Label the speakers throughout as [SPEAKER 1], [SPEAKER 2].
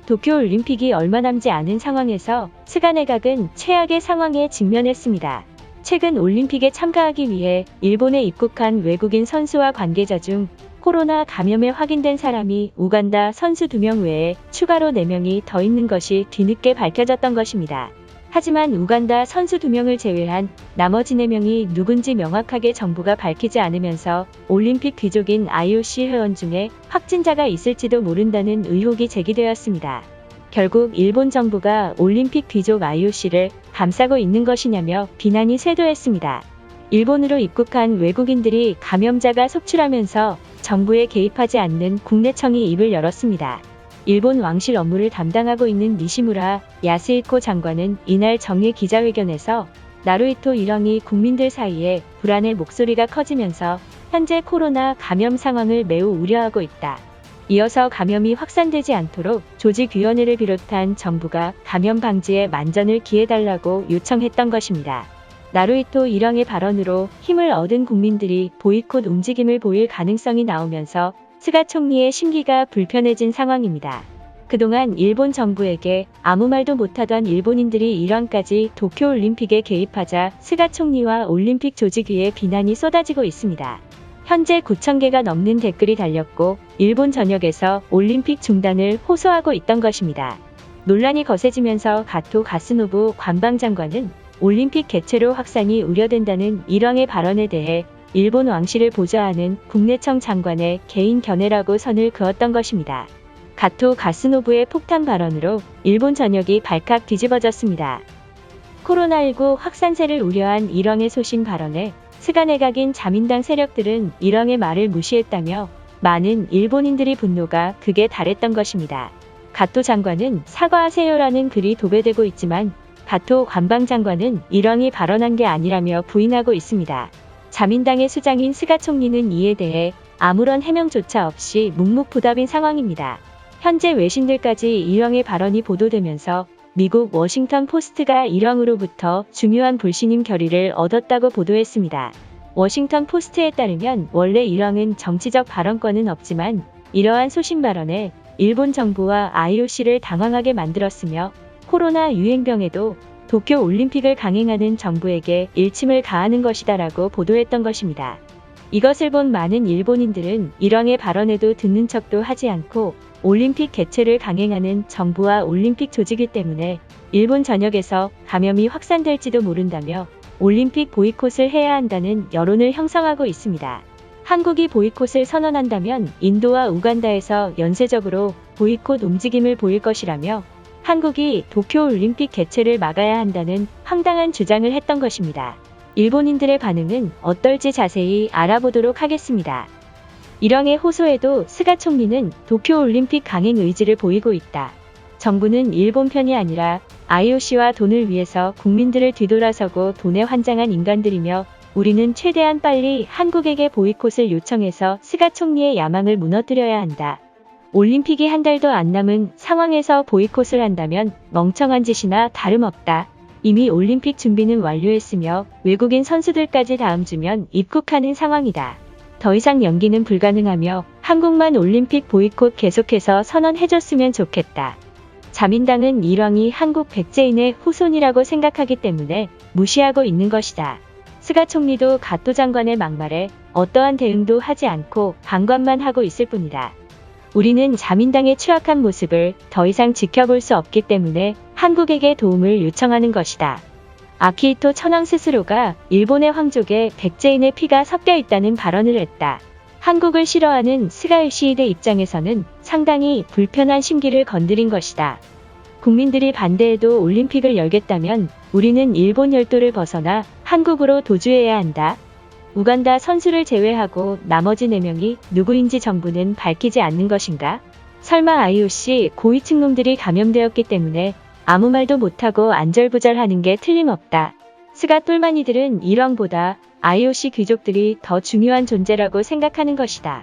[SPEAKER 1] 도쿄올림픽이 얼마 남지 않은 상황에서 스가 내각은 최악의 상황에 직면했습니다. 최근 올림픽에 참가하기 위해 일본에 입국한 외국인 선수와 관계자 중 코로나 감염에 확인된 사람이 우간다 선수 2명 외에 추가로 4명이 더 있는 것이 뒤늦게 밝혀졌던 것입니다. 하지만 우간다 선수 2명을 제외한 나머지 4명이 누군지 명확하게 정부가 밝히지 않으면서 올림픽 귀족인 IOC 회원 중에 확진자가 있을지도 모른다는 의혹이 제기되었습니다. 결국 일본 정부가 올림픽 귀족 IOC를 감싸고 있는 것이냐며 비난이 쇄도했습니다. 일본으로 입국한 외국인들이 감염자가 속출하면서 정부에 개입하지 않는 국내청이 입을 열었습니다. 일본 왕실 업무를 담당하고 있는 니시무라 야스히코 장관은 이날 정례 기자회견에서 나루히토 일왕이 국민들 사이에 불안의 목소리가 커지면서 현재 코로나 감염 상황을 매우 우려하고 있다. 이어서 감염이 확산되지 않도록 조직위원회를 비롯한 정부가 감염 방지에 만전을 기해달라고 요청했던 것입니다. 나루히토 일왕의 발언으로 힘을 얻은 국민들이 보이콧 움직임을 보일 가능성이 나오면서 스가 총리의 심기가 불편해진 상황입니다. 그동안 일본 정부에게 아무 말도 못하던 일본인들이 일왕까지 도쿄올림픽에 개입하자 스가 총리와 올림픽 조직위에 비난이 쏟아지고 있습니다. 현재 9,000개가 넘는 댓글이 달렸고 일본 전역에서 올림픽 중단을 호소하고 있던 것입니다. 논란이 거세지면서 가토 가스노부 관방장관은 올림픽 개최로 확산이 우려된다는 일왕의 발언에 대해 일본 왕실을 보좌하는 국내청 장관의 개인 견해라고 선을 그었던 것입니다. 가토 가스노부의 폭탄 발언으로 일본 전역이 발칵 뒤집어졌습니다. 코로나19 확산세를 우려한 일왕의 소신 발언에 스가 내각인 자민당 세력들은 일왕의 말을 무시했다며 많은 일본인들이 분노가 극에 달했던 것입니다. 가토 장관은 사과하세요라는 글이 도배되고 있지만 가토 관방장관은 일왕이 발언한 게 아니라며 부인하고 있습니다. 자민당의 수장인 스가 총리는 이에 대해 아무런 해명조차 없이 묵묵부답인 상황입니다. 현재 외신들까지 일왕의 발언이 보도되면서 미국 워싱턴 포스트가 일왕으로부터 중요한 불신임 결의를 얻었다고 보도했습니다. 워싱턴 포스트에 따르면 원래 일왕은 정치적 발언권은 없지만 이러한 소신 발언에 일본 정부와 IOC를 당황하게 만들었으며 코로나 유행병에도 도쿄 올림픽을 강행하는 정부에게 일침을 가하는 것이다라고 보도했던 것입니다. 이것을 본 많은 일본인들은 일왕의 발언에도 듣는 척도 하지 않고 올림픽 개최를 강행하는 정부와 올림픽 조직위 때문에 일본 전역에서 감염이 확산될지도 모른다며 올림픽 보이콧을 해야 한다는 여론을 형성하고 있습니다. 한국이 보이콧을 선언한다면 인도와 우간다에서 연쇄적으로 보이콧 움직임을 보일 것이라며 한국이 도쿄올림픽 개최를 막아야 한다는 황당한 주장을 했던 것입니다. 일본인들의 반응은 어떨지 자세히 알아보도록 하겠습니다. 일왕의 호소에도 스가 총리는 도쿄올림픽 강행 의지를 보이고 있다. 정부는 일본 편이 아니라 IOC와 돈을 위해서 국민들을 뒤돌아서고 돈에 환장한 인간들이며 우리는 최대한 빨리 한국에게 보이콧을 요청해서 스가 총리의 야망을 무너뜨려야 한다. 올림픽이 한 달도 안 남은 상황에서 보이콧을 한다면 멍청한 짓이나 다름없다. 이미 올림픽 준비는 완료했으며 외국인 선수들까지 다음 주면 입국하는 상황이다. 더 이상 연기는 불가능하며 한국만 올림픽 보이콧 계속해서 선언해줬으면 좋겠다. 자민당은 일왕이 한국 백제인의 후손이라고 생각하기 때문에 무시하고 있는 것이다. 스가 총리도 가토 장관의 막말에 어떠한 대응도 하지 않고 방관만 하고 있을 뿐이다. 우리는 자민당의 추악한 모습을 더 이상 지켜볼 수 없기 때문에 한국에게 도움을 요청하는 것이다. 아키히토 천황 스스로가 일본의 황족에 백제인의 피가 섞여 있다는 발언을 했다. 한국을 싫어하는 스가 요시히데 입장에서는 상당히 불편한 심기를 건드린 것이다. 국민들이 반대해도 올림픽을 열겠다면 우리는 일본 열도를 벗어나 한국으로 도주해야 한다. 우간다 선수를 제외하고 나머지 4명이 누구인지 정부는 밝히지 않는 것인가? 설마 IOC 고위층 놈들이 감염되었기 때문에 아무 말도 못하고 안절부절하는 게 틀림없다. 스가 똘마니들은 일왕보다 IOC 귀족들이 더 중요한 존재라고 생각하는 것이다.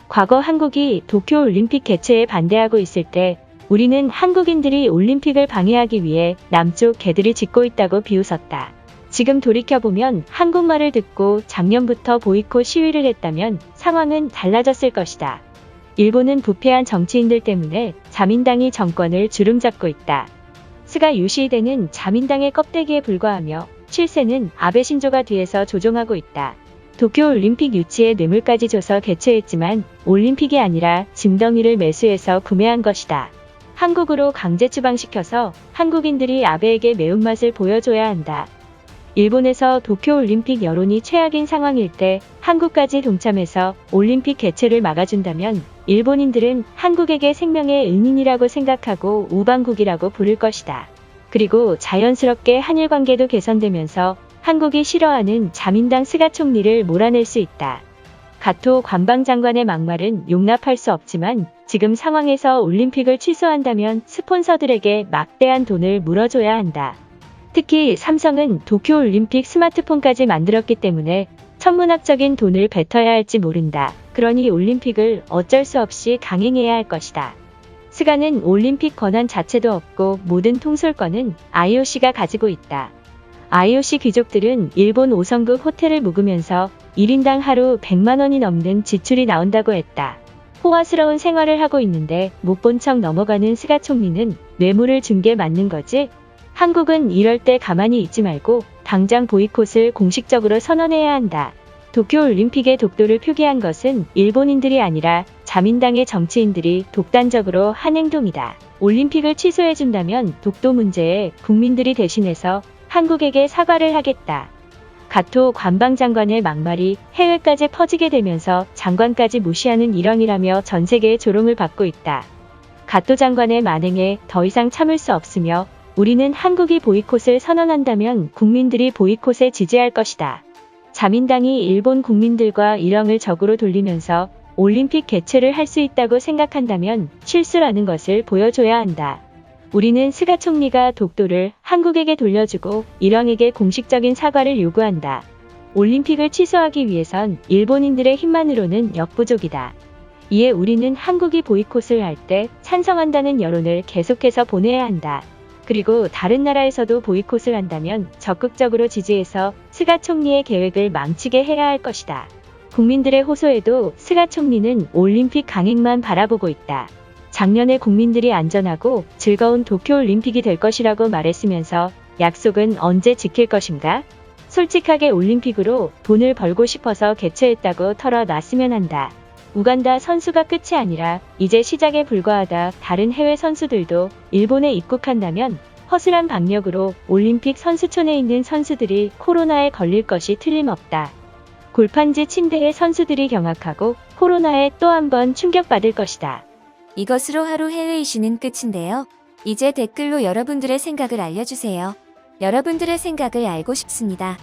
[SPEAKER 1] 과거 한국이 도쿄올림픽 개최에 반대하고 있을 때 우리는 한국인들이 올림픽을 방해하기 위해 남쪽 개들을 짖고 있다고 비웃었다. 지금 돌이켜보면 한국말을 듣고 작년부터 보이콧 시위를 했다면 상황은 달라졌을 것이다. 일본은 부패한 정치인들 때문에 자민당이 정권을 주름잡고 있다. 스가 요시히데는 자민당의 껍데기에 불과하며 실세는 아베 신조가 뒤에서 조종하고 있다. 도쿄올림픽 유치에 뇌물까지 줘서 개최했지만 올림픽이 아니라 짐덩이를 매수해서 구매한 것이다. 한국으로 강제 추방시켜서 한국인들이 아베에게 매운맛을 보여줘야 한다. 일본에서 도쿄올림픽 여론이 최악인 상황일 때 한국까지 동참해서 올림픽 개최를 막아준다면 일본인들은 한국에게 생명의 은인이라고 생각하고 우방국이라고 부를 것이다. 그리고 자연스럽게 한일 관계도 개선되면서 한국이 싫어하는 자민당 스가 총리를 몰아낼 수 있다. 가토 관방장관의 막말은 용납할 수 없지만 지금 상황에서 올림픽을 취소한다면 스폰서들에게 막대한 돈을 물어줘야 한다. 특히 삼성은 도쿄올림픽 스마트폰까지 만들었기 때문에 천문학적인 돈을 뱉어야 할지 모른다. 그러니 올림픽을 어쩔 수 없이 강행해야 할 것이다. 스가는 올림픽 권한 자체도 없고 모든 통솔권은 IOC가 가지고 있다. IOC 귀족들은 일본 5성급 호텔을 묵으면서 1인당 하루 100만 원이 넘는 지출이 나온다고 했다. 호화스러운 생활을 하고 있는데 못 본 척 넘어가는 스가 총리는 뇌물을 준 게 맞는 거지? 한국은 이럴 때 가만히 있지 말고 당장 보이콧을 공식적으로 선언해야 한다. 도쿄올림픽의 독도를 표기한 것은 일본인들이 아니라 자민당의 정치인들이 독단적으로 한 행동이다. 올림픽을 취소해준다면 독도 문제에 국민들이 대신해서 한국에게 사과를 하겠다. 가토 관방장관의 막말이 해외까지 퍼지게 되면서 장관까지 무시하는 일왕이라며 전 세계의 조롱을 받고 있다. 가토 장관의 만행에 더 이상 참을 수 없으며 우리는 한국이 보이콧을 선언한다면 국민들이 보이콧에 지지할 것이다. 자민당이 일본 국민들과 일왕을 적으로 돌리면서 올림픽 개최를 할 수 있다고 생각한다면 실수라는 것을 보여줘야 한다. 우리는 스가 총리가 독도를 한국에게 돌려주고 일왕에게 공식적인 사과를 요구한다. 올림픽을 취소하기 위해선 일본인들의 힘만으로는 역부족이다. 이에 우리는 한국이 보이콧을 할 때 찬성한다는 여론을 계속해서 보내야 한다. 그리고 다른 나라에서도 보이콧을 한다면 적극적으로 지지해서 스가 총리의 계획을 망치게 해야 할 것이다. 국민들의 호소에도 스가 총리는 올림픽 강행만 바라보고 있다. 작년에 국민들이 안전하고 즐거운 도쿄올림픽이 될 것이라고 말했으면서 약속은 언제 지킬 것인가? 솔직하게 올림픽으로 돈을 벌고 싶어서 개최했다고 털어놨으면 한다. 우간다 선수가 끝이 아니라 이제 시작에 불과하다. 다른 해외 선수들도 일본에 입국한다면 허술한 방역으로 올림픽 선수촌에 있는 선수들이 코로나에 걸릴 것이 틀림없다. 골판지 침대의 선수들이 경악하고 코로나에 또 한 번 충격받을 것이다.
[SPEAKER 2] 이것으로 하루 해외 이슈는 끝인데요. 이제 댓글로 여러분들의 생각을 알려주세요. 여러분들의 생각을 알고 싶습니다.